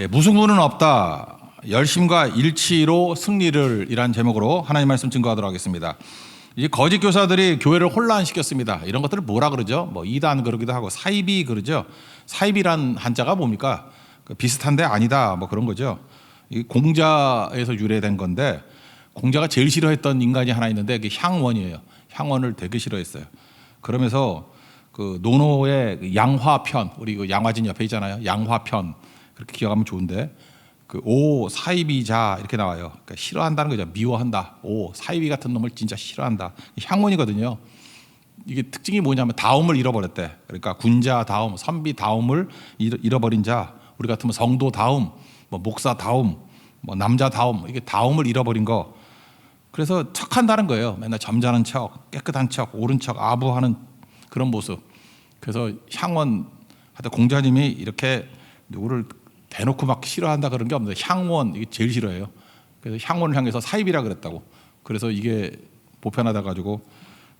무승부는 없다. 열심과 일치로 승리를 이란 제목으로 하나님 말씀 증거하도록 하겠습니다. 이 거짓 교사들이 교회를 혼란시켰습니다. 이런 것들을 뭐라 그러죠? 뭐 이단 그러기도 하고 사이비 그러죠. 사이비란 한자가 뭡니까? 비슷한데 아니다 뭐 그런 거죠. 이 공자에서 유래된 건데 공자가 제일 싫어했던 인간이 하나 있는데 그게 향원이에요. 향원을 되게 싫어했어요. 그러면서 그 논어의 양화편, 우리 그 양화진 옆에 있잖아요. 양화편 그렇게 기억하면 좋은데 그 오 사이비자 이렇게 나와요. 그러니까 싫어한다는 거죠. 미워한다. 오 사이비 같은 놈을 진짜 싫어한다. 향원이거든요. 이게 특징이 뭐냐면 다음을 잃어버렸대. 그러니까 군자 다음, 선비 다음을 잃어버린 자. 우리 같으면 성도 다음, 뭐 목사 다음, 뭐 남자 다음, 이게 다음을 잃어버린 거. 그래서 척한다는 거예요. 맨날 점잖은 척, 깨끗한 척, 옳은 척, 아부하는 그런 모습. 그래서 향원, 하여튼 공자님이 이렇게 누구를 대놓고 막 싫어한다 그런 게 없는데 향원 이게 제일 싫어해요. 그래서 향원을 향해서 사입이라 그랬다고. 그래서 이게 보편하다 가지고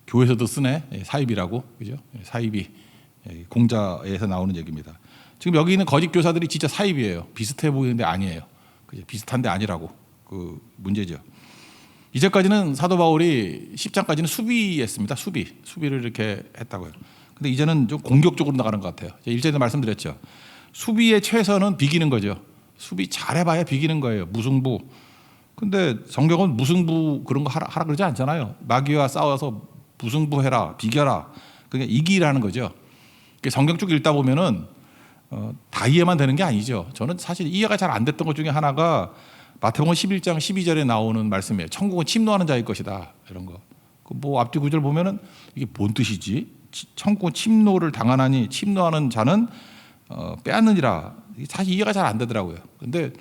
교회에서도 쓰네 사입이라고, 그죠? 사입이 공자에서 나오는 얘기입니다. 지금 여기 있는 거짓 교사들이 진짜 사입이에요. 비슷해 보이는데 아니에요. 그죠? 비슷한데 아니라고 그 문제죠. 이제까지는 사도 바울이 10장까지는 수비했습니다. 수비를 이렇게 했다고요. 근데 이제는 좀 공격적으로 나가는 것 같아요. 1절에도 말씀드렸죠. 수비의 최선은 비기는 거죠. 수비 잘해봐야 비기는 거예요. 무승부. 근데 성경은 무승부 그런 거 하라 그러지 않잖아요. 마귀와 싸워서 무승부해라, 비겨라. 그게 이기라는 거죠. 성경 쭉 읽다 보면은 다 이해만 되는 게 아니죠. 저는 사실 이해가 잘 안 됐던 것 중에 하나가 마태복음 11장 12절에 나오는 말씀이에요. 천국은 침노하는 자일 것이다. 이런 거. 뭐 앞뒤 구절 보면은 이게 뭔 뜻이지? 천국은 침노를 당하나니 침노하는 자는 빼앗느니라. 사실 이해가 잘 안 되더라고요. 근데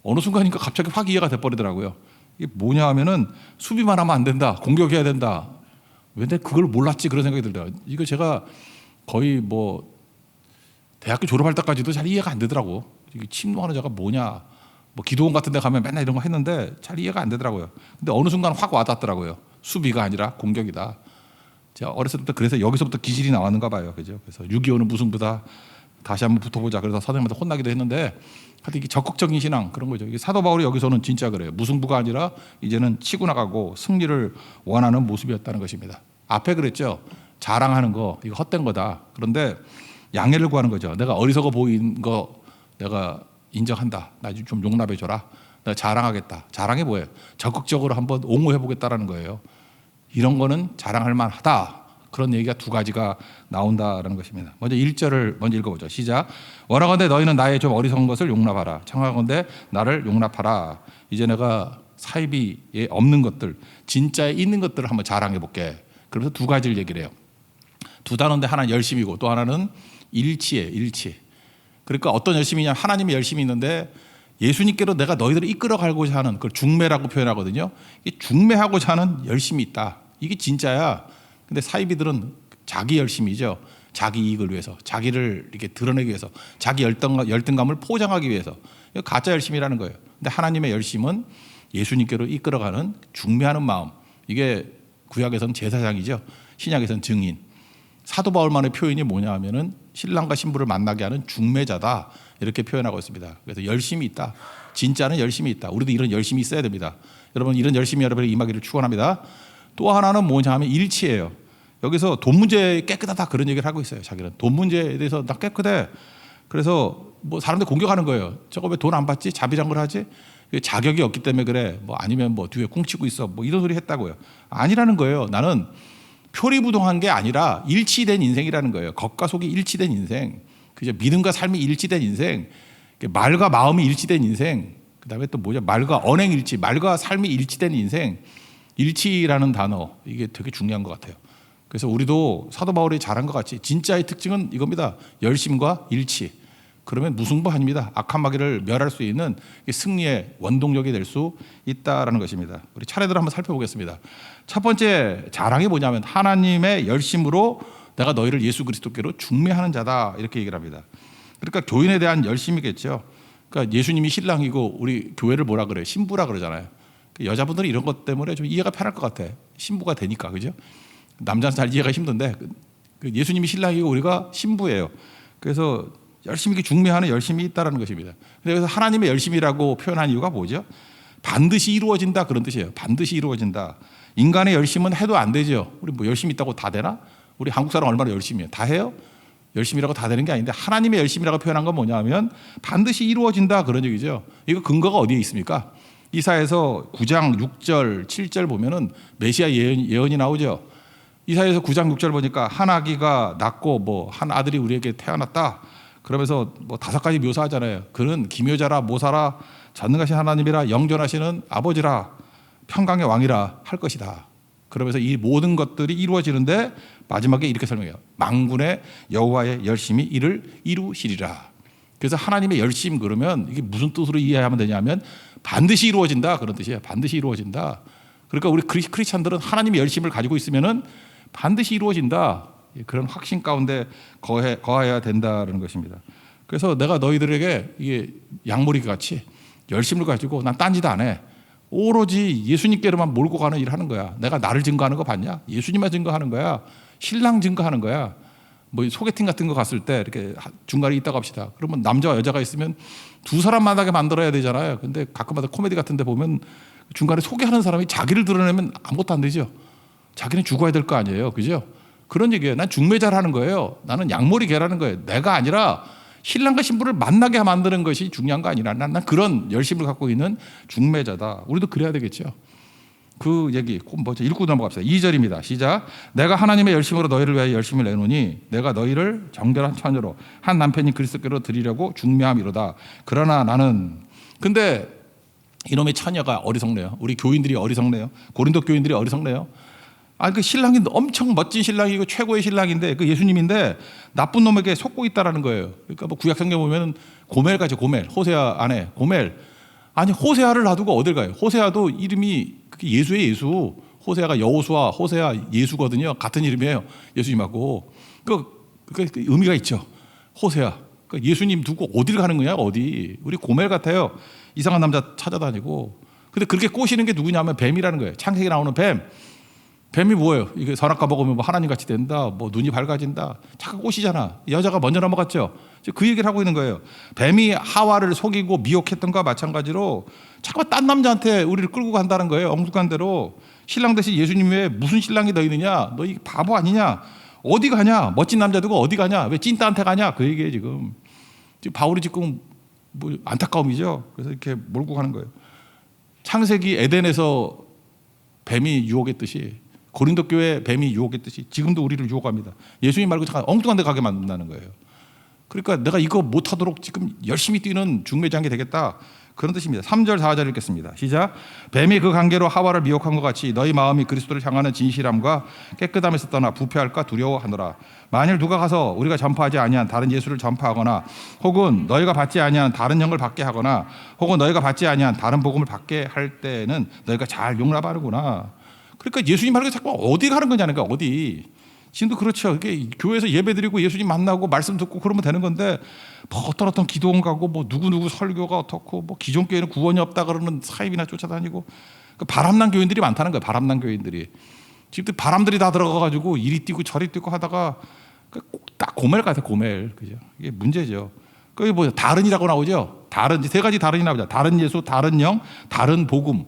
어느 순간인가 갑자기 확 이해가 돼버리더라고요. 이게 뭐냐 하면은 수비만 하면 안 된다. 공격해야 된다. 왜 내가 그걸 몰랐지? 그런 생각이 들더라고요. 이거 제가 거의 뭐 대학교 졸업할 때까지도 잘 이해가 안 되더라고. 이게 침노하는 자가 뭐냐. 뭐 기도원 같은 데 가면 맨날 이런 거 했는데 잘 이해가 안 되더라고요. 근데 어느 순간 확 와닿더라고요. 수비가 아니라 공격이다. 제가 어렸을 때 그래서 여기서부터 기질이 나왔는가 봐요. 그죠? 그래서 6.25는 무승부다. 다시 한번 붙어보자. 그래서 선생님한테 혼나기도 했는데 하여튼 이게 적극적인 신앙 그런 거죠. 이게 사도 바울이 여기서는 진짜 그래요. 무승부가 아니라 이제는 치고 나가고 승리를 원하는 모습이었다는 것입니다. 앞에 그랬죠. 자랑하는 거 이거 헛된 거다. 그런데 양해를 구하는 거죠. 내가 어리석어 보인 거 내가 인정한다. 나 좀 용납해 줘라. 내가 자랑하겠다. 자랑이 뭐예요? 적극적으로 한번 옹호해 보겠다라는 거예요. 이런 거는 자랑할 만하다. 그런 얘기가 두 가지가 나온다라는 것입니다. 먼저 1절을 먼저 읽어보죠. 시작. 원하건대 너희는 나의 좀 어리석은 것을 용납하라. 청하건대 나를 용납하라. 이제 내가 사이비에 없는 것들, 진짜에 있는 것들을 한번 자랑해 볼게. 그래서 두 가지를 얘기를 해요. 두 단어인데 하나는 열심이고 또 하나는 일치예요. 일치. 그러니까 어떤 열심이냐? 하나님의 열심이 있는데 예수님께로 내가 너희들을 이끌어가고자 하는 그걸 중매라고 표현하거든요. 중매하고자 하는 열심이 있다. 이게 진짜야. 근데 사이비들은 자기 열심이죠. 자기 이익을 위해서, 자기를 이렇게 드러내기 위해서, 자기 열등감을 포장하기 위해서. 이거 가짜 열심이라는 거예요. 근데 하나님의 열심은 예수님께로 이끌어가는 중매하는 마음. 이게 구약에서는 제사장이죠. 신약에서는 증인. 사도 바울만의 표현이 뭐냐 하면은 신랑과 신부를 만나게 하는 중매자다. 이렇게 표현하고 있습니다. 그래서 열심이 있다. 진짜는 열심이 있다. 우리도 이런 열심이 있어야 됩니다. 여러분 이런 열심이 여러분의 임하기를 축원합니다. 또 하나는 뭐냐 하면 일치예요. 여기서 돈 문제 깨끗하다 그런 얘기를 하고 있어요. 자기는 돈 문제에 대해서 나 깨끗해. 그래서 뭐 사람들 공격하는 거예요. 저거 왜 돈 안 받지? 자비장을 하지? 자격이 없기 때문에 그래. 뭐 아니면 뭐 뒤에 꿍치고 있어. 뭐 이런 소리 했다고요. 아니라는 거예요. 나는 표리부동한 게 아니라 일치된 인생이라는 거예요. 겉과 속이 일치된 인생. 그죠? 믿음과 삶이 일치된 인생. 말과 마음이 일치된 인생. 그다음에 또 뭐냐? 말과 언행 일치. 말과 삶이 일치된 인생. 일치라는 단어 이게 되게 중요한 것 같아요. 그래서 우리도 사도 바울이 잘한 것 같이 진짜의 특징은 이겁니다. 열심과 일치. 그러면 무승부 아닙니다. 악한 마귀를 멸할 수 있는 승리의 원동력이 될 수 있다라는 것입니다. 우리 차례대로 한번 살펴보겠습니다. 첫 번째 자랑이 뭐냐면 하나님의 열심으로 내가 너희를 예수 그리스도께로 중매하는 자다 이렇게 얘기를 합니다. 그러니까 교인에 대한 열심이겠죠. 그러니까 예수님이 신랑이고 우리 교회를 뭐라 그래요? 신부라 그러잖아요. 여자분들이 이런 것 때문에 좀 이해가 편할 것 같아. 신부가 되니까, 그죠? 남자는 잘 이해가 힘든데 예수님이 신랑이고 우리가 신부예요. 그래서 열심히 중매하는 열심이 있다라는 것입니다. 그래서 하나님의 열심이라고 표현한 이유가 뭐죠? 반드시 이루어진다 그런 뜻이에요. 반드시 이루어진다. 인간의 열심은 해도 안 되죠. 우리 뭐 열심히 있다고 다 되나? 우리 한국 사람 얼마나 열심히 해요? 다 해요? 열심이라고 다 되는 게 아닌데 하나님의 열심이라고 표현한 건 뭐냐면 반드시 이루어진다 그런 얘기죠. 이거 근거가 어디에 있습니까? 이사야서 9장 6절 7절 보면은 메시아 예언이 나오죠. 이사야서 9장 6절 보니까 한 아기가 낳고 뭐 한 아들이 우리에게 태어났다. 그러면서 뭐 5가지 묘사하잖아요. 그는 기묘자라 모사라 전능하신 하나님이라 영존하시는 아버지라 평강의 왕이라 할 것이다. 그러면서 이 모든 것들이 이루어지는데 마지막에 이렇게 설명해요. 만군의 여호와의 열심히 이를 이루시리라. 그래서 하나님의 열심 그러면 이게 무슨 뜻으로 이해하면 되냐면 반드시 이루어진다 그런 뜻이에요. 반드시 이루어진다. 그러니까 우리 크리스찬들은 하나님의 열심을 가지고 있으면은 반드시 이루어진다. 그런 확신 가운데 거해야 된다는 것입니다. 그래서 내가 너희들에게 이게 양모리기 같이 열심을 가지고 난 딴 짓 안 해. 오로지 예수님께로만 몰고 가는 일을 하는 거야. 내가 나를 증거하는 거 봤냐? 예수님만 증거하는 거야. 신랑 증거하는 거야. 뭐 소개팅 같은 거 갔을 때 이렇게 중간에 있다가 합시다. 그러면 남자와 여자가 있으면 두 사람 만나게 만들어야 되잖아요. 근데 가끔마다 코미디 같은 데 보면 중간에 소개하는 사람이 자기를 드러내면 아무것도 안 되죠. 자기는 죽어야 될 거 아니에요. 그죠? 그런 얘기예요. 난 중매자라는 거예요. 나는 양머리 개라는 거예요. 내가 아니라 신랑과 신부를 만나게 만드는 것이 중요한 거 아니라 난 그런 열심을 갖고 있는 중매자다. 우리도 그래야 되겠죠. 그 얘기 꼭 먼저 읽고 넘어갑시다. 2절입니다. 시작. 내가 하나님의 열심으로 너희를 위하여 열심을 내노니 내가 너희를 정결한 처녀로 한 남편이 그리스도께로 드리려고 중매함이로다. 그러나 나는 근데 이놈의 처녀가 어리석네요. 우리 교인들이 어리석네요. 고린도 교인들이 어리석네요. 그 신랑이 엄청 멋진 신랑이고 최고의 신랑인데 그 예수님인데 나쁜 놈에게 속고 있다라는 거예요. 그러니까 뭐 구약 성경 보면은 고멜 가죠. 고멜. 호세아 아내 고멜. 아니 호세아를 놔두고 어딜 가요? 호세아도 이름이 예수의 예수. 호세아가 여호수아, 호세아 예수거든요. 같은 이름이에요. 예수님하고. 그 의미가 있죠. 호세아. 예수님 두고 어딜 가는 거냐? 어디? 우리 고멜 같아요. 이상한 남자 찾아다니고. 근데 그렇게 꼬시는 게 누구냐면 뱀이라는 거예요. 창세기 나오는 뱀. 뱀이 뭐예요? 이게 선악과 먹으면 뭐 하나님 같이 된다, 뭐 눈이 밝아진다. 착각 꼬시잖아. 여자가 먼저 넘어갔죠. 그 얘기를 하고 있는 거예요. 뱀이 하와를 속이고 미혹했던 것과 마찬가지로 자꾸만 딴 남자한테 우리를 끌고 간다는 거예요. 엉뚱한 대로. 신랑 대신 예수님 외에 무슨 신랑이 더 있느냐? 너 이 바보 아니냐? 어디 가냐? 멋진 남자 두고 어디 가냐? 왜 찐따한테 가냐? 그 얘기예요 지금. 바울이 지금 뭐 안타까움이죠. 그래서 이렇게 몰고 가는 거예요. 창세기 에덴에서 뱀이 유혹했듯이 고린도 교회 뱀이 유혹했듯이 지금도 우리를 유혹합니다. 예수님 말고 잠깐 엉뚱한 데 가게 만든다는 거예요. 그러니까 내가 이거 못하도록 지금 열심히 뛰는 중매장이 되겠다. 그런 뜻입니다. 3절 4절 읽겠습니다. 시작. 뱀이 그 관계로 하와를 미혹한 것 같이 너희 마음이 그리스도를 향하는 진실함과 깨끗함에서 떠나 부패할까 두려워하노라. 만일 누가 가서 우리가 전파하지 아니한 다른 예수를 전파하거나 혹은 너희가 받지 아니한 다른 영을 받게 하거나 혹은 너희가 받지 아니한 다른 복음을 받게 할 때는 너희가 잘 용납하는구나. 그러니까 예수님 말고 자꾸 어디 가는 거냐니까. 어디. 지금도 그렇죠. 이게 교회에서 예배드리고 예수님 만나고 말씀 듣고 그러면 되는 건데 뭐 어떤 기도원 가고 뭐 누구 설교가 어떻고 뭐 기존 교회는 구원이 없다 그러는 사입이나 쫓아다니고 바람난 교인들이 많다는 거예요. 바람난 교인들이. 지금 바람들이 다 들어가가지고 이리 뛰고 저리 뛰고 하다가 딱 고멜 같아. 고멜. 그죠? 이게 문제죠. 그게 뭐 다른이라고 나오죠. 다른 세 가지 다른이 나오죠. 다른 예수, 다른 영, 다른 복음.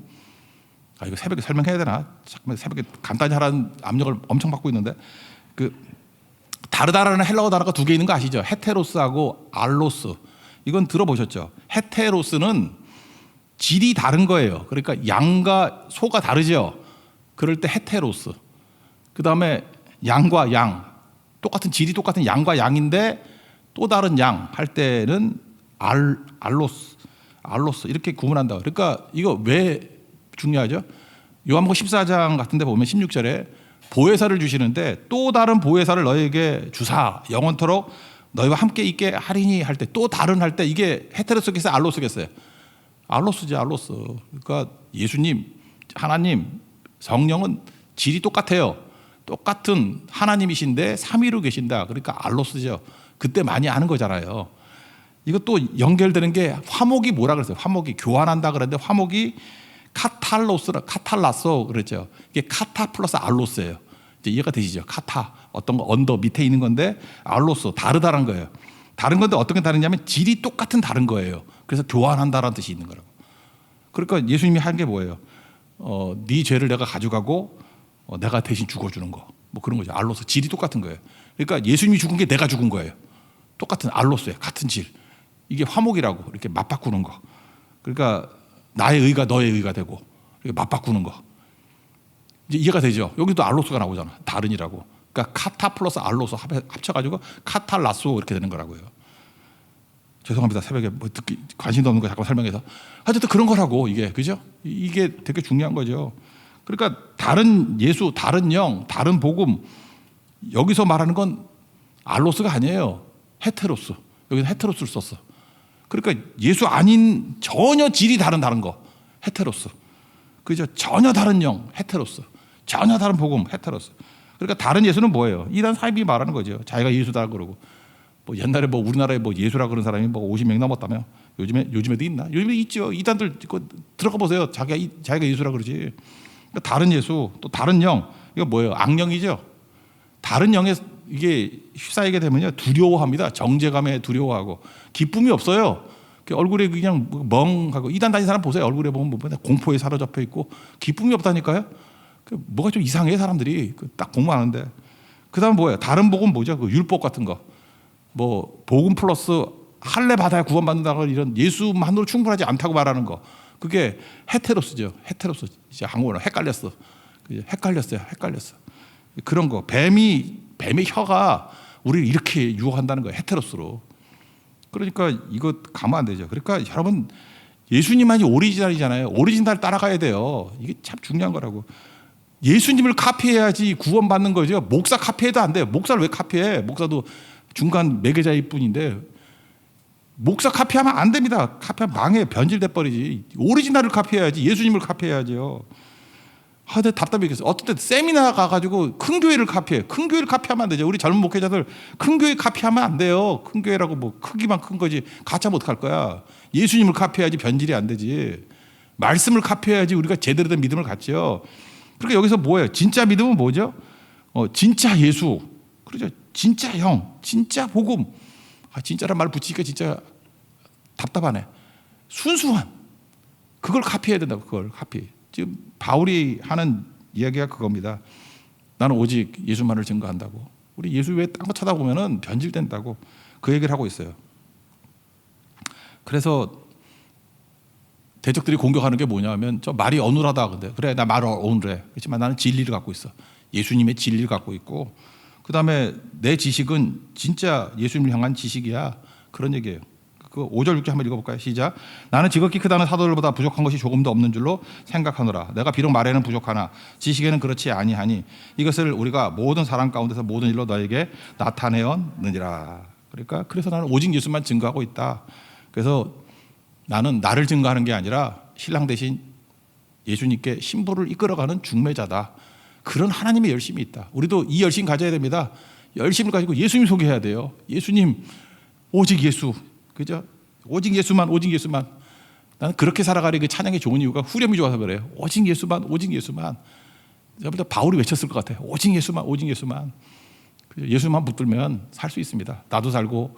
이거 새벽에 설명해야 되나? 잠깐만 새벽에 간단히 하라는 압력을 엄청 받고 있는데 다르다라는 헬라어 단어가 2개 있는 거 아시죠? 헤테로스하고 알로스. 이건 들어보셨죠? 헤테로스는 질이 다른 거예요. 그러니까 양과 소가 다르죠. 그럴 때 헤테로스. 그 다음에 양과 양. 질이 똑같은 양과 양인데 또 다른 양 할 때는 알로스 이렇게 구분한다. 그러니까 이거 왜 중요하죠? 요한복음 14장 같은 데 보면 16절에 보혜사를 주시는데 또 다른 보혜사를 너에게 주사 영원토록 너희와 함께 있게 하리니 할 때 또 다른 할 때 이게 헤테로스겠어요? 알로스겠어요? 알로스지 알로스. 그러니까 예수님, 하나님, 성령은 질이 똑같아요. 똑같은 하나님이신데 삼위로 계신다. 그러니까 알로스죠. 그때 많이 아는 거잖아요. 이것도 연결되는 게 화목이 뭐라 그랬어요? 화목이 교환한다 그랬는데 화목이 카탈라소 그랬죠. 이게 카타 플러스 알로스예요. 이제 이해가 되시죠? 카타 어떤 거 언더 밑에 있는 건데 알로스 다르다는 거예요. 다른 건데 어떤 게 다르냐면 질이 똑같은 다른 거예요. 그래서 교환한다라는 뜻이 있는 거라고. 그러니까 예수님이 한 게 뭐예요? 네 죄를 내가 가져가고 내가 대신 죽어주는 거. 뭐 그런 거죠. 알로서 질이 똑같은 거예요. 그러니까 예수님이 죽은 게 내가 죽은 거예요. 똑같은 알로스예요. 같은 질. 이게 화목이라고 이렇게 맞바꾸는 거. 그러니까 나의 의가 너의 의가 되고 이렇게 맞바꾸는 거. 이제 이해가 되죠. 여기도 알로스가 나오잖아. 다른이라고. 그러니까 카타 플러스 알로스 합쳐가지고 카탈라소 이렇게 되는 거라고요. 죄송합니다. 새벽에 뭐 듣기 관심도 없는 거 잠깐 설명해서. 하여튼 그런 거라고 이게 그죠? 이게 되게 중요한 거죠. 그러니까 다른 예수, 다른 영, 다른 복음 여기서 말하는 건 알로스가 아니에요. 헤테로스. 여기서 헤테로스를 썼어. 그러니까 예수 아닌 전혀 질이 다른 거 헤테로스. 그죠? 전혀 다른 영 헤테로스. 전혀 다른 복음 헤테로스. 그러니까 다른 예수는 뭐예요? 이단 사입이 말하는 거죠. 자기가 예수다 그러고. 뭐 옛날에 뭐 우리나라에 뭐 예수라 그런 사람이 뭐 50명 넘었다며. 요즘에도 있나? 요즘에 있죠. 이단들 들어가 보세요. 자기가 예수라 그러지. 그러니까 다른 예수, 또 다른 영. 이거 뭐예요? 악령이죠. 다른 영에 이게 휩싸이게 되면요 두려워합니다. 정죄감에 두려워하고 기쁨이 없어요. 얼굴에 그냥 멍하고 이단 다닌 사람 보세요. 얼굴에 보면 공포에 사로잡혀 있고 기쁨이 없다니까요. 뭐가 좀 이상해 사람들이 딱 공부하는데. 그다음 뭐예요? 다른 복음 뭐죠? 그 율법 같은 거. 뭐 복음 플러스 할례 받아야 구원받는다고 이런 예수만으로 충분하지 않다고 말하는 거. 그게 헤테로스죠. 헤테로스. 이제 한국어로 헷갈렸어. 헷갈렸어요. 그런 거. 뱀의 혀가 우리를 이렇게 유혹한다는 거예요. 헤테로스로. 그러니까 이거 가면 안 되죠. 그러니까 여러분 예수님만이 오리지널이잖아요. 오리지널 따라가야 돼요. 이게 참 중요한 거라고. 예수님을 카피해야지 구원받는 거죠. 목사 카피해도 안 돼요. 목사를 왜 카피해? 목사도 중간 매개자일 뿐인데 목사 카피하면 안 됩니다. 카피하면 망해. 변질돼 버리지. 오리지널을 카피해야지. 예수님을 카피해야죠. 근데 답답했겠어요. 어떤 때 세미나 가가지고 큰 교회를 카피해. 큰 교회를 카피하면 안 되죠. 우리 젊은 목회자들 큰 교회 카피하면 안 돼요. 큰 교회라고 뭐 크기만 큰 거지. 가짜면 어떡할 거야. 예수님을 카피해야지 변질이 안 되지. 말씀을 카피해야지 우리가 제대로 된 믿음을 갖죠. 그러니까 여기서 뭐예요? 진짜 믿음은 뭐죠? 진짜 예수. 그렇죠. 진짜 형. 진짜 복음. 진짜란 말 붙이니까 진짜 답답하네. 순수한. 그걸 카피해야 된다고. 그걸 카피. 지금 바울이 하는 이야기가 그겁니다. 나는 오직 예수만을 증거한다고. 우리 예수 외에 딴 거 쳐다보면은 변질된다고 그 얘기를 하고 있어요. 그래서 대적들이 공격하는 게 뭐냐면 저 말이 어눌하다. 근데 그래 나 말 어눌해. 그렇지만 나는 진리를 갖고 있어. 예수님의 진리를 갖고 있고 그다음에 내 지식은 진짜 예수님을 향한 지식이야. 그런 얘기예요. 그 5절 6절 한번 읽어볼까요? 시작. 나는 지극히 크다는 사도들보다 부족한 것이 조금도 없는 줄로 생각하노라. 내가 비록 말에는 부족하나 지식에는 그렇지 아니하니 이것을 우리가 모든 사람 가운데서 모든 일로 너에게 나타내었느니라. 그러니까 그래서 나는 오직 예수만 증거하고 있다. 그래서 나는 나를 증거하는 게 아니라 신랑 대신 예수님께 신부를 이끌어가는 중매자다. 그런 하나님의 열심이 있다. 우리도 이 열심 가져야 됩니다. 열심을 가지고 예수님 소개해야 돼요. 예수님 오직 예수. 그죠? 오직 예수만, 오직 예수만. 나는 그렇게 살아가는 그 찬양이 좋은 이유가 후렴이 좋아서 그래요. 오직 예수만, 오직 예수만. 여러분들 바울이 외쳤을 것 같아요. 오직 예수만, 오직 예수만. 예수만 붙들면 살 수 있습니다. 나도 살고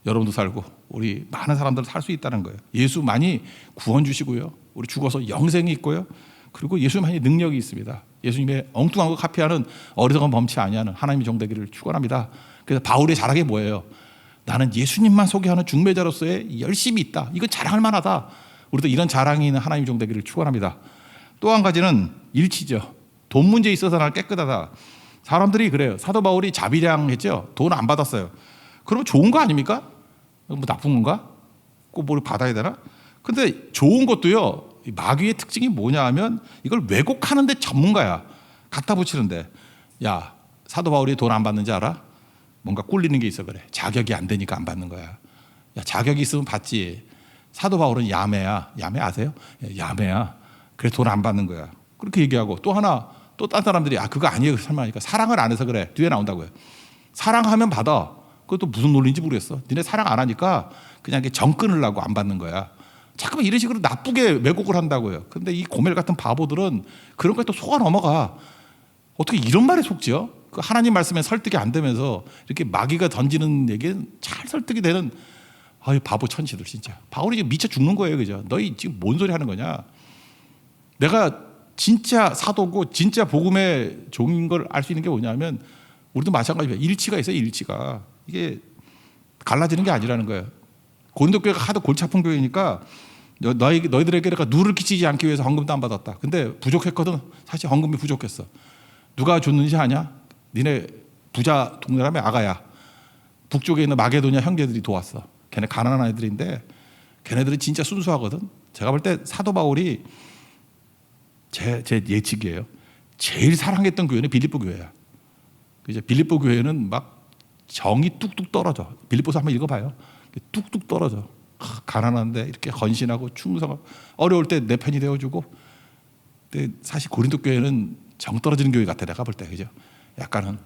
여러분도 살고 우리 많은 사람들 살 수 있다는 거예요. 예수만이 구원 주시고요. 우리 죽어서 영생이 있고요. 그리고 예수만이 능력이 있습니다. 예수님의 엉뚱한 거 카피하는 어리석은 범치 아니하는 하나님의 종 되기를 축원합니다. 그래서 바울의 자랑이 뭐예요? 나는 예수님만 소개하는 중매자로서의 열심이 있다. 이건 자랑할 만하다. 우리도 이런 자랑이 있는 하나님의 종 되기를 축원합니다. 또 한 가지는 일치죠. 돈 문제에 있어서 나는 깨끗하다. 사람들이 그래요. 사도 바울이 자비량했죠. 돈 안 받았어요. 그러면 좋은 거 아닙니까? 뭐 나쁜 건가? 꼭 뭘 받아야 되나? 근데 좋은 것도요. 마귀의 특징이 뭐냐 하면 이걸 왜곡하는 데 전문가야. 갖다 붙이는데. 야, 사도 바울이 돈 안 받는지 알아? 뭔가 꿀리는 게 있어 그래. 자격이 안 되니까 안 받는 거야. 야, 자격이 있으면 받지. 사도 바울은 야매야. 야매 아세요? 야매야. 그래서 돈 안 받는 거야. 그렇게 얘기하고 또 하나 또 딴 사람들이 그거 아니에요. 설마 하니까 사랑을 안 해서 그래. 뒤에 나온다고요. 사랑하면 받아. 그것도 무슨 논리인지 모르겠어. 니네 사랑 안 하니까 그냥 정 끊으려고 안 받는 거야. 잠깐만 이런 식으로 나쁘게 왜곡을 한다고요. 근데 이 고멜 같은 바보들은 그런 거에 또 속아 넘어가. 어떻게 이런 말에 속지요? 그 하나님 말씀에 설득이 안 되면서 이렇게 마귀가 던지는 얘기는 잘 설득이 되는 아유 바보 천치들 진짜. 바울이 지금 미쳐 죽는 거예요, 그죠? 너희 지금 뭔 소리 하는 거냐? 내가 진짜 사도고 진짜 복음의 종인 걸 알 수 있는 게 뭐냐면 우리도 마찬가지예요. 일치가 있어요, 일치가. 이게 갈라지는 게 아니라는 거예요. 고린도 교회가 하도 골치 아픈 교회니까 너희들에게 내가 누를 끼치지 않기 위해서 헌금도 안 받았다. 근데 부족했거든. 사실 헌금이 부족했어. 누가 줬는지 아냐? 니네 부자 동네라며 아가야. 북쪽에 있는 마게도냐 형제들이 도왔어. 걔네 가난한 애들인데 걔네들은 진짜 순수하거든. 제가 볼 때 사도 바울이 제 예측이에요. 제일 사랑했던 교회는 빌립보 교회야. 그죠? 빌립보 교회는 막 정이 뚝뚝 떨어져. 빌립보서 한번 읽어봐요. 뚝뚝 떨어져. 가난한데 이렇게 헌신하고 충성하고 어려울 때 내 편이 되어주고. 근데 사실 고린도 교회는 정 떨어지는 교회 같아 내가 볼 때, 그죠? 약간은.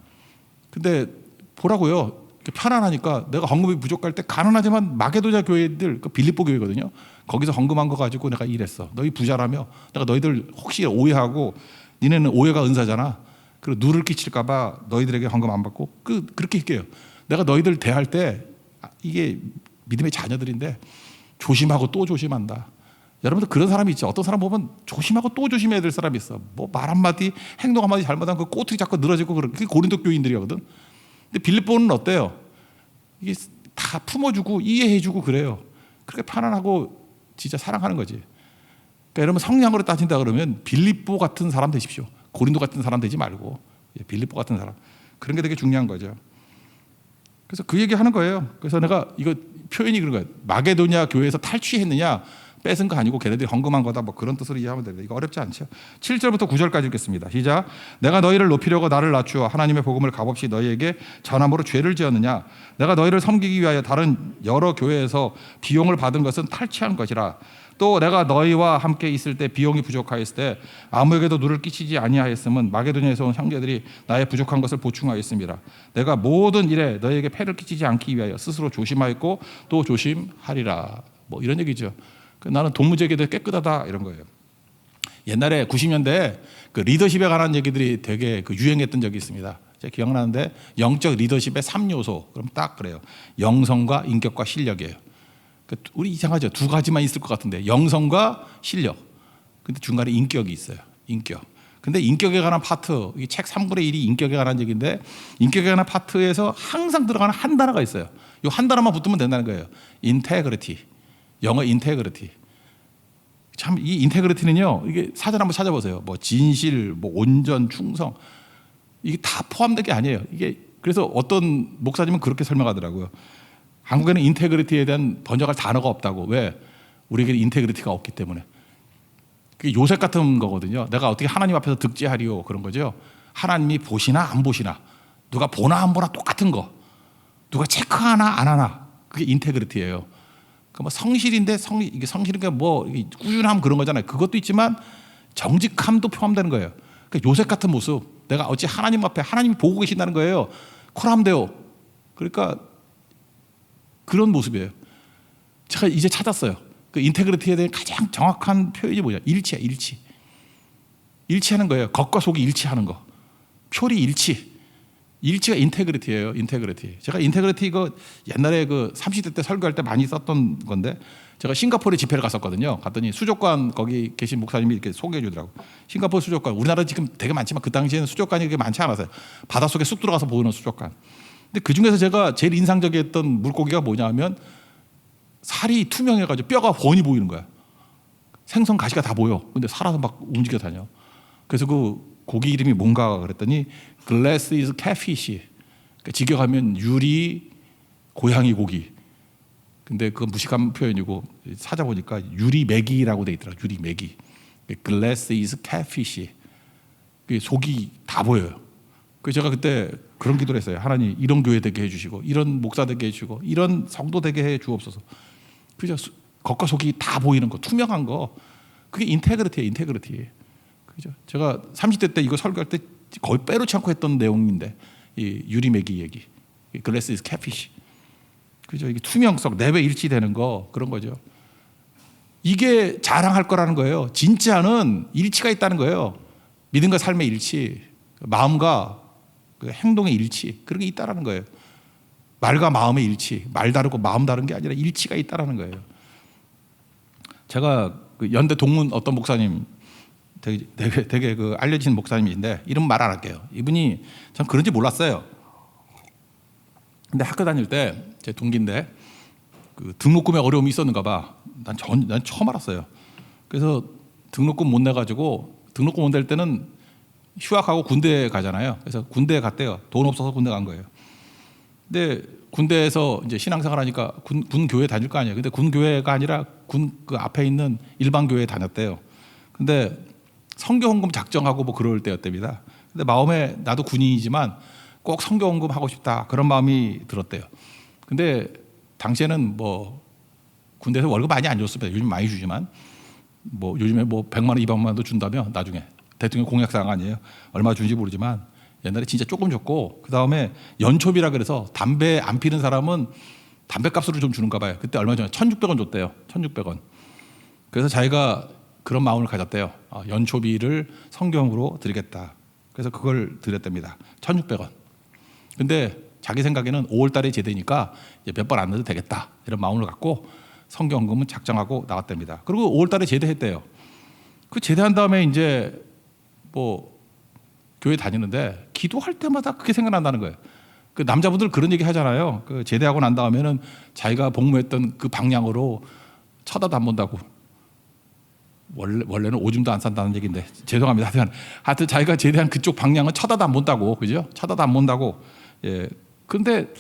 근데 보라고요. 편안하니까 내가 헌금이 부족할 때 가난하지만 마게도냐 교회들 그 빌립보 교회거든요. 거기서 헌금한 거 가지고 내가 일했어. 너희 부자라며 내가 너희들 혹시 오해하고 니네는 오해가 은사잖아. 그리고 누를 끼칠까봐 너희들에게 헌금 안 받고 그렇게 할게요. 내가 너희들 대할 때 이게 믿음의 자녀들인데 조심하고 또 조심한다. 여러분들 그런 사람이 있죠. 어떤 사람 보면 조심하고 또 조심해야 될 사람이 있어. 뭐 말 한마디 행동 한마디 잘못하면 그 꼬투리 자꾸 늘어지고 그게 고린도 교인들이거든. 근데 빌립보는 어때요? 이게 다 품어주고 이해해주고 그래요. 그렇게 편안하고 진짜 사랑하는 거지. 그러니까 여러분 성량으로 따진다 그러면 빌립보 같은 사람 되십시오. 고린도 같은 사람 되지 말고 빌립보 같은 사람. 그런 게 되게 중요한 거죠. 그래서 그 얘기하는 거예요. 그래서 내가 이거 표현이 그런 거예요. 마게도냐 교회에서 탈취했느냐 뺏은 거 아니고 걔네들이 헌금한 거다 뭐 그런 뜻으로 이해하면 됩니다. 이거 어렵지 않죠. 7절부터 9절까지 읽겠습니다. 시작. 내가 너희를 높이려고 나를 낮추어 하나님의 복음을 값없이 너희에게 전함으로 죄를 지었느냐. 내가 너희를 섬기기 위하여 다른 여러 교회에서 비용을 받은 것은 탈취한 것이라. 또 내가 너희와 함께 있을 때 비용이 부족하였을 때 아무에게도 누를 끼치지 아니하였음은 마게도냐에서 온 형제들이 나의 부족한 것을 보충하였습니다. 내가 모든 일에 너희에게 폐를 끼치지 않기 위하여 스스로 조심하였고 또 조심하리라. 뭐 이런 얘기죠. 나는 돈 문제에 대해 깨끗하다 이런 거예요. 옛날에 90년대에 그 리더십에 관한 얘기들이 되게 그 유행했던 적이 있습니다. 제가 기억나는데 영적 리더십의 3요소. 그럼 딱 그래요. 영성과 인격과 실력이에요. 우리 이상하죠. 두 가지만 있을 것 같은데 영성과 실력. 근데 중간에 인격이 있어요. 인격. 근데 인격에 관한 파트, 이 책 3분의 1이 인격에 관한 얘기인데 인격에 관한 파트에서 항상 들어가는 한 단어가 있어요. 이 한 단어만 붙으면 된다는 거예요. integrity. 영어 인테그리티. 참 이 인테그리티는요. 이게 사전 한번 찾아보세요. 뭐 진실, 뭐 온전, 충성. 이게 다 포함된 게 아니에요. 이게 그래서 어떤 목사님은 그렇게 설명하더라고요. 한국에는 인테그리티에 대한 번역할 단어가 없다고. 왜? 우리에게는 인테그리티가 없기 때문에. 그게 요셉 같은 거거든요. 내가 어떻게 하나님 앞에서 득지하리요 그런 거죠. 하나님이 보시나 안 보시나, 누가 보나 안 보나 똑같은 거, 누가 체크하나 안 하나, 그게 인테그리티예요. 뭐 성실인데 이게 성실인가 뭐 꾸준함 그런 거잖아요. 그것도 있지만 정직함도 포함되는 거예요. 그러니까 요셉 같은 모습, 내가 어찌 하나님 앞에 하나님이 보고 계신다는 거예요. 콜함데오. 그러니까 그런 모습이에요. 제가 이제 찾았어요. 그 인테그리티에 대한 가장 정확한 표현이 뭐냐? 일치야, 일치. 일치하는 거예요. 겉과 속이 일치하는 거. 표리 일치. 일치가 인테그리티예요. 인테그리티. 제가 인테그리티 이거 옛날에 그 30대 때 설교할 때 많이 썼던 건데 제가 싱가포르에 집회를 갔었거든요. 갔더니 수족관 거기 계신 목사님이 이렇게 소개해 주더라고. 싱가포르 수족관. 우리나라 지금 되게 많지만 그 당시에는 수족관이 그렇게 많지 않았어요. 바닷속에 쑥 들어가서 보이는 수족관. 근데 그 중에서 제가 제일 인상적이었던 물고기가 뭐냐면 살이 투명해가지고 뼈가 훤히 보이는 거야. 생선 가시가 다 보여. 근데 살아서 막 움직여 다녀. 그래서 그 고기 이름이 뭔가 그랬더니 Glass is catfish. 그러니까 직역하면 유리 고양이 고기. 근데 그건 무식한 표현이고 찾아보니까 유리 메기라고 돼 있더라고요. 유리 메기. Glass is catfish. 속이 다 보여요. 그래서 제가 그때 그런 기도를 했어요. 하나님 이런 교회 되게 해주시고 이런 목사 되게 해주시고 이런 성도 되게 해 주옵소서. 그죠? 겉과 속이 다 보이는 거, 투명한 거. 그게 인테그리티예요. 인테그리티. 그죠? 제가 30대 때 이거 설교할 때 거의 빼놓지 않고 했던 내용인데 이 유리메기 얘기, 글래스 이즈 catfish. 그죠? 이게 투명성, 내외 일치되는 거 그런 거죠. 이게 자랑할 거라는 거예요. 진짜는 일치가 있다는 거예요. 믿음과 삶의 일치, 마음과 그 행동의 일치 그런 게 있다라는 거예요. 말과 마음의 일치, 말 다르고 마음 다른 게 아니라 일치가 있다라는 거예요. 제가 그 연대 동문 어떤 목사님 되게 그 알려진 목사님인데 이름 말 안 할게요. 이분이 전 그런지 몰랐어요. 근데 학교 다닐 때 제 동기인데 그 등록금에 어려움이 있었는가 봐. 난 처음 알았어요. 그래서 등록금 못 내가지고 등록금 못 낼 때는 휴학하고 군대에 가잖아요. 그래서 군대에 갔대요. 돈 없어서 군대 간 거예요. 근데 군대에서 이제 신앙생활 하니까 군 교회 다닐 거 아니에요. 근데 군 교회가 아니라 군 그 앞에 있는 일반 교회에 다녔대요. 근데 성경헌금 작정하고 뭐 그럴 때였답니다. 근데 마음에 나도 군인이지만 꼭 성경헌금 하고 싶다 그런 마음이 들었대요. 근데 당시에는 뭐 군대에서 월급 많이 안 줬습니다. 요즘 많이 주지만 뭐 요즘에 뭐 100만 원, 200만 원도 준다며 나중에 대통령 공약사항 아니에요. 얼마 준지 모르지만 옛날에 진짜 조금 줬고 그 다음에 연초비라 그래서 담배 안 피는 사람은 담배값으로 좀 주는가 봐요. 그때 얼마 전에 1,600원 줬대요. 1,600원. 그래서 자기가 그런 마음을 가졌대요. 연초비를 성경으로 드리겠다. 그래서 그걸 드렸답니다. 1,600원. 근데 자기 생각에는 5월 달에 제대니까 몇 번 안 넣어도 되겠다. 이런 마음을 갖고 성경헌금은 작정하고 나갔답니다. 그리고 5월 달에 제대했대요. 그 제대한 다음에 이제 뭐 교회 다니는데 기도할 때마다 그게 생각난다는 거예요. 그 남자분들 그런 얘기 하잖아요. 그 제대하고 난 다음에는 자기가 복무했던 그 방향으로 쳐다도 안 본다고. 원래는 오줌도 안 싼다는 얘기인데 죄송합니다. 하여튼 자기가 제대한 그쪽 방향은 쳐다도 안 본다고, 그죠? 쳐다도 안 본다고. 예. 근데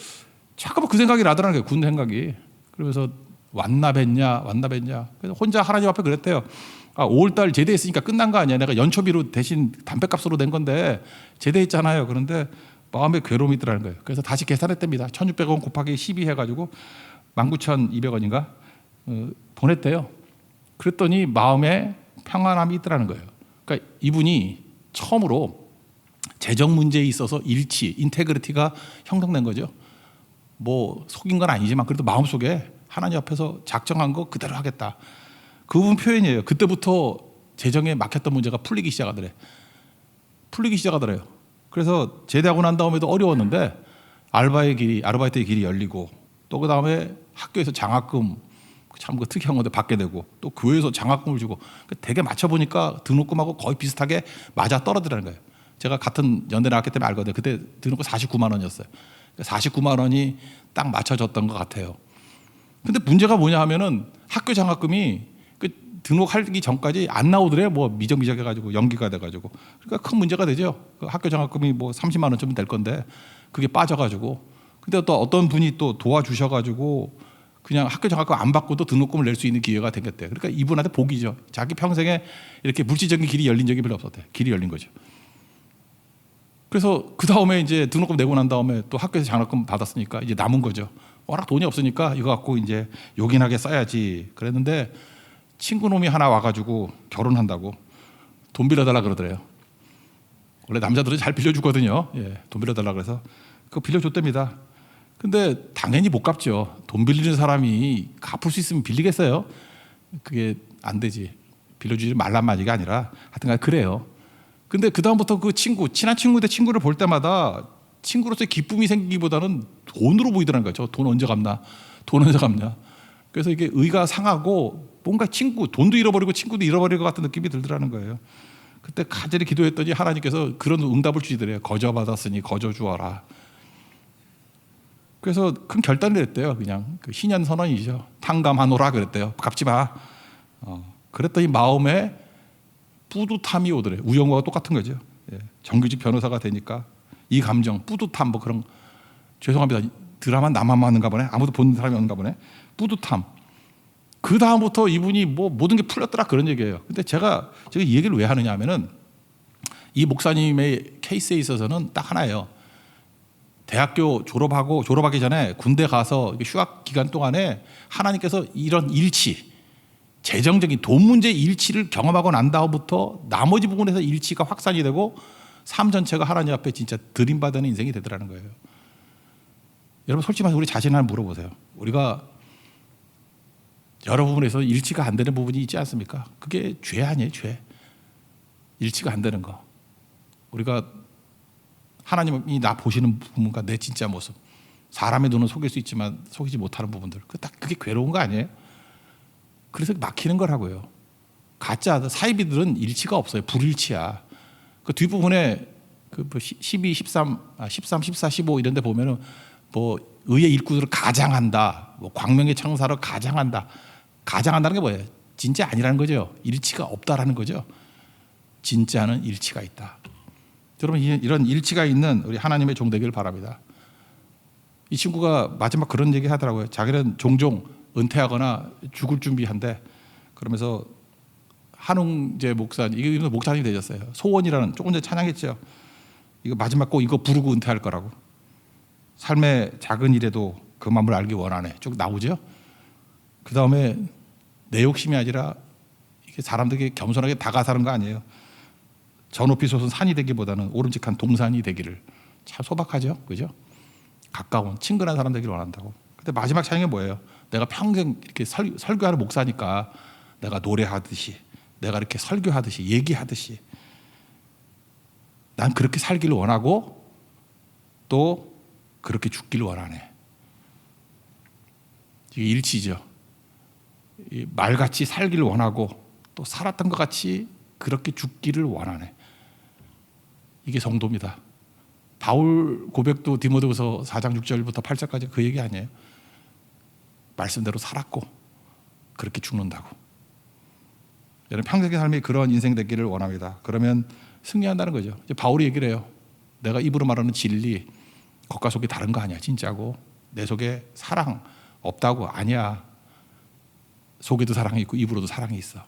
잠깐만 그 생각이 나더라는 거예요. 군 생각이. 그러면서 왔나 뵀냐. 그래서 혼자 하나님 앞에 그랬대요. 5월달 제대했으니까 끝난 거 아니야. 내가 연초비로 대신 담배값으로 낸 건데 제대했잖아요. 그런데 마음에 괴로움이 있더라는 거예요. 그래서 다시 계산했답니다. 1,600원 곱하기 12 해가지고 19,200원인가 보냈대요. 그랬더니 마음에 평안함이 있더라는 거예요. 그러니까 이분이 처음으로 재정 문제에 있어서 일치, 인테그리티가 형성된 거죠. 뭐 속인 건 아니지만 그래도 마음속에 하나님 앞에서 작정한 거 그대로 하겠다. 그 부분 표현이에요. 그때부터 재정에 막혔던 문제가 풀리기 시작하더래요. 그래서 제대하고 난 다음에도 어려웠는데 아르바이트의 길이 열리고 또 그 다음에 학교에서 장학금 참 그 특이한 건데 받게 되고 또 교회에서 장학금을 주고 되게 맞춰보니까 등록금하고 거의 비슷하게 맞아 떨어지라는 거예요. 제가 같은 연대 나왔기 때문에 알거든요. 그때 등록금 49만 원이었어요. 49만 원이 딱 맞춰졌던 것 같아요. 근데 문제가 뭐냐 하면은 학교 장학금이 그 등록하기 전까지 안 나오더래요. 뭐 미적해가지고 연기가 돼가지고. 그러니까 큰 문제가 되죠. 그 학교 장학금이 뭐 30만 원쯤 될 건데 그게 빠져가지고. 근데 또 어떤 분이 또 도와주셔가지고 그냥 학교 장학금 안 받고도 등록금을 낼 수 있는 기회가 생겼대요. 그러니까 이분한테 복이죠. 자기 평생에 이렇게 물질적인 길이 열린 적이 별로 없었대요. 길이 열린 거죠. 그래서 그 다음에 이제 등록금 내고 난 다음에 또 학교에서 장학금 받았으니까 이제 남은 거죠. 워낙 돈이 없으니까 이거 갖고 이제 요긴하게 써야지 그랬는데 친구놈이 하나 와가지고 결혼한다고 돈 빌려달라 그러더래요. 원래 남자들은 잘 빌려주거든요. 예, 돈 빌려달라 그래서 그거 빌려줬답니다. 근데 당연히 못 갚죠. 돈 빌리는 사람이 갚을 수 있으면 빌리겠어요? 그게 안 되지. 빌려주지 말란 말이가 아니라 하여튼 그래요. 근데 그 다음부터 그 친한 친구 대 친구를 볼 때마다 친구로서의 기쁨이 생기기보다는 돈으로 보이더라는 거죠. 돈 언제 갚나? 그래서 이게 의가 상하고 뭔가 돈도 잃어버리고 친구도 잃어버릴 것 같은 느낌이 들더라는 거예요. 그때 간절히 기도했더니 하나님께서 그런 응답을 주시더래요. 거저 받았으니 거저 주어라. 그래서 큰 결단을 했대요. 그냥 그 신년 선언이죠. 탕감하노라 그랬대요. 갚지 마. 그랬더니 마음에 뿌듯함이 오더래요. 우영우와 똑같은 거죠. 예. 정규직 변호사가 되니까 이 감정, 뿌듯함 뭐 그런 죄송합니다. 드라마 나만 하는가 보네. 아무도 보는 사람이 없는가 보네. 뿌듯함. 그 다음부터 이분이 뭐 모든 게 풀렸더라 그런 얘기예요. 근데 제가 이 얘기를 왜 하느냐 하면은 이 목사님의 케이스에 있어서는 딱 하나예요. 대학교 졸업하기 전에 군대 가서 휴학 기간 동안에 하나님께서 이런 일치, 재정적인 돈 문제 일치를 경험하고 난 다음부터 나머지 부분에서 일치가 확산이 되고 삶 전체가 하나님 앞에 진짜 드림받는 인생이 되더라는 거예요. 여러분 솔직히 말해서 우리 자신 한번 물어보세요. 우리가 여러 부분에서 일치가 안 되는 부분이 있지 않습니까? 그게 죄 아니에요, 죄. 일치가 안 되는 거. 우리가 하나님이 나 보시는 부분과 내 진짜 모습. 사람의 눈은 속일 수 있지만 속이지 못하는 부분들. 그게 괴로운 거 아니에요? 그래서 막히는 거라고요. 가짜 사이비들은 일치가 없어요. 불일치야. 그 뒷부분에 그 12, 13, 14, 15 이런 데 보면은 뭐 의의 일꾼으로 가장한다. 뭐 광명의 창사로 가장한다. 가장한다는 게 뭐예요? 진짜 아니라는 거죠. 일치가 없다라는 거죠. 진짜는 일치가 있다. 여러분 이런 일치가 있는 우리 하나님의 종 되기를 바랍니다. 이 친구가 마지막 그런 얘기 하더라고요. 자기는 종종 은퇴하거나 죽을 준비한데 그러면서 한웅재 목사님, 이게 목사님이 되셨어요. 소원이라는 조금 전에 찬양했죠. 이거 마지막 꼭 이거 부르고 은퇴할 거라고. 삶의 작은 일에도 그 마음을 알기 원하네. 쭉 나오죠. 그 다음에 내 욕심이 아니라 이게 사람들에게 겸손하게 다가서는 거 아니에요. 저 높이 솟은 산이 되기보다는 오름직한 동산이 되기를. 참 소박하죠, 그죠? 가까운 친근한 사람 되기를 원한다고. 근데 마지막 찬양이 뭐예요? 내가 평생 이렇게 설교하는 목사니까 내가 노래하듯이, 내가 이렇게 설교하듯이, 얘기하듯이 난 그렇게 살기를 원하고 또 그렇게 죽기를 원하네. 이게 일치죠. 말같이 살기를 원하고 또 살았던 것 같이 그렇게 죽기를 원하네. 이게 성도입니다. 바울 고백도 디모데후서 4장 6절부터 8절까지 그 얘기 아니에요. 말씀대로 살았고 그렇게 죽는다고. 여러분 평생의 삶이 그런 인생 되기를 원합니다. 그러면 승리한다는 거죠. 이제 바울이 얘기를 해요. 내가 입으로 말하는 진리 겉과 속이 다른 거 아니야. 진짜고 내 속에 사랑 없다고. 아니야. 속에도 사랑이 있고 입으로도 사랑이 있어.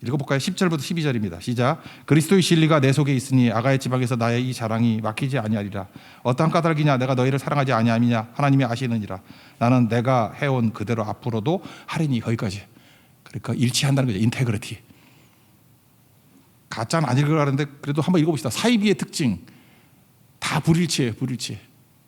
읽어볼까요? 10절부터 12절입니다. 시작. 그리스도의 진리가 내 속에 있으니 아가야 지방에서 나의 이 자랑이 막히지 아니하리라. 어떠한 까닭이냐 내가 너희를 사랑하지 아니함이냐 하나님이 아시느니라. 나는 내가 해온 그대로 앞으로도 하리니. 거기까지. 그러니까 일치한다는 거죠. 인테그리티. 가짜는 안 읽으라는데 그래도 한번 읽어봅시다. 사이비의 특징 다 불일치예요. 불일치.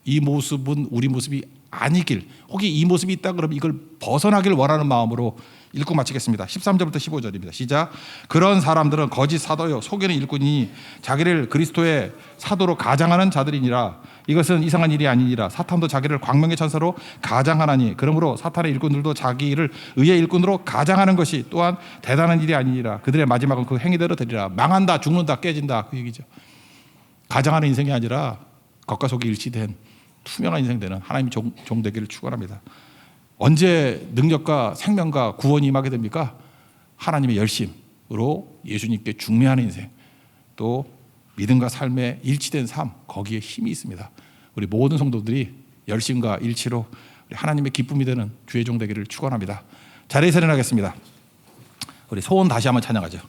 이 모습은 우리 모습이 아니길, 혹시 이 모습이 있다 그러면 이걸 벗어나길 원하는 마음으로 읽고 마치겠습니다. 13절부터 15절입니다. 시작. 그런 사람들은 거짓 사도요 속이는 일꾼이니 자기를 그리스도의 사도로 가장하는 자들이니라. 이것은 이상한 일이 아니니라. 사탄도 자기를 광명의 천사로 가장하나니 그러므로 사탄의 일꾼들도 자기를 의의 일꾼으로 가장하는 것이 또한 대단한 일이 아니니라. 그들의 마지막은 그 행위대로 되리라. 망한다, 죽는다, 깨진다, 그 얘기죠. 가장하는 인생이 아니라 겉과 속이 일치된 투명한 인생 되는 하나님의 종 되기를 축원합니다. 언제 능력과 생명과 구원이 임하게 됩니까? 하나님의 열심으로 예수님께 중매하는 인생, 또 믿음과 삶의 일치된 삶, 거기에 힘이 있습니다. 우리 모든 성도들이 열심과 일치로 우리 하나님의 기쁨이 되는 주의 종 되기를 축원합니다. 자리에서 일어나겠습니다. 우리 소원 다시 한번 찬양하죠.